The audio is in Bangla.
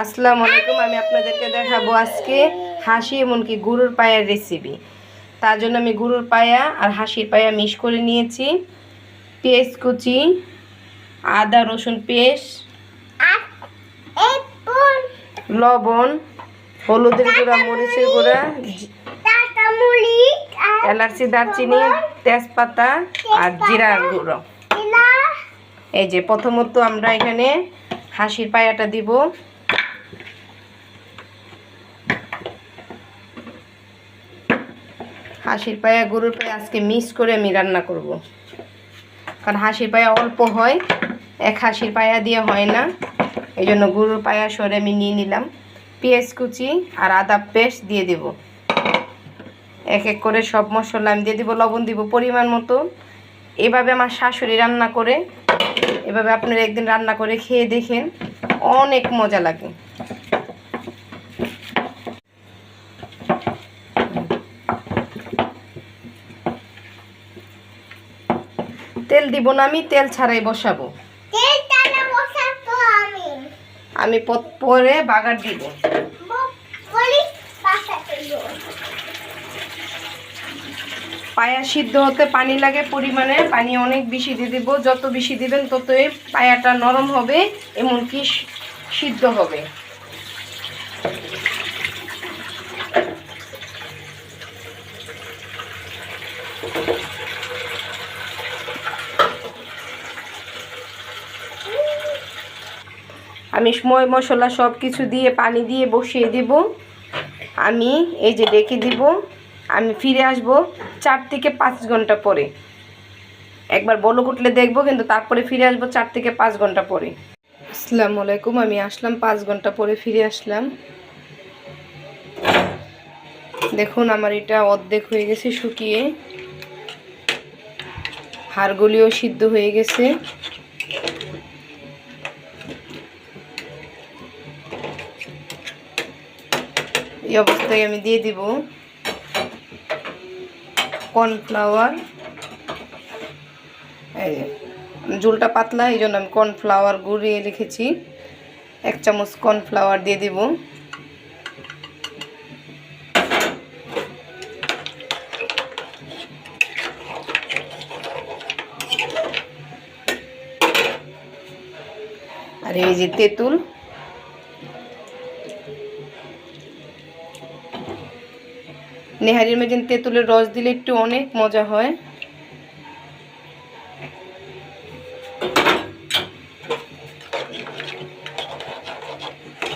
আসসালামু আলাইকুম। আমি আপনাদেরকে দেখাবো আজকে হাঁসি এমনকি গরুর পায়ার রেসিপি। তার জন্য আমি গরুর পায়া আর হাঁসির পায়া মিক্স করে নিয়েছি। পেঁয়াজ কুচি, আদা রসুন পেস্ট, লবণ, হলুদের গুঁড়া, মরিচের গুঁড়া, এলাচি, দারচিনি, তেজপাতা আর জিরার গুঁড়ো। এই যে প্রথমত আমরা এখানে হাঁসির পায়াটা দিব। হাঁসির পায়া গরুর পায়া আজকে মিক্স করে আমি রান্না করব, কারণ হাঁসির পায়া অল্প হয়, এক হাঁসির পায়া দিয়ে হয় না, এই জন্য গরুর পায়া সরে আমি নিয়ে নিলাম। পেঁয়াজ কুচি আর আদা পেস্ট দিয়ে দেব, এক এক করে সব মশলা আমি দিয়ে দিব, লবণ দিব পরিমাণ মতো। এভাবে আমার শাশুড়ি রান্না করে, এভাবে আপনারা একদিন রান্না করে খেয়ে দেখেন, অনেক মজা লাগে। তেল দিব না, আমি তেল ছাড়াই বসাবো। আমি পরে বাগার দিব। পায়া সিদ্ধ হতে পানি লাগে পরিমাণে, পানি অনেক বেশি দিয়ে দিব। যত বেশি দিবেন ততই পায়াটা নরম হবে, এমনকি সিদ্ধ হবে। আমি ময় মশলা সব কিছু দিয়ে পানি দিয়ে বসিয়ে দিব। আমি এই যে ডেকে দিব। আমি ফিরে আসব 4 থেকে 5 ঘন্টা পরে। একবার বলক উঠলে দেখবো, কিন্তু তারপরে ফিরে আসবো 4 থেকে 5 ঘন্টা পরে। আসসালামু আলাইকুম। আমি আসলাম 5 ঘন্টা পরে, ফিরে আসলাম। দেখুন আমার এটা অর্ধেক হয়ে গেছে শুকিয়ে, হাড়গুলিও সিদ্ধ হয়ে গেছে। এই অবস্থায় আমি দিয়ে দিব কর্নফ্লাওয়ার। এই ঝোলটা পাতলা, এই জন্য আমি কর্নফ্লাওয়ার গুঁড়িয়ে রেখেছি। 1 চামচ কর্নফ্লাওয়ার দিয়ে দিব। আর এই যে তেঁতুল, নেহারির মধ্যে তেঁতুলের রস দিলে একটু অনেক মজা হয়।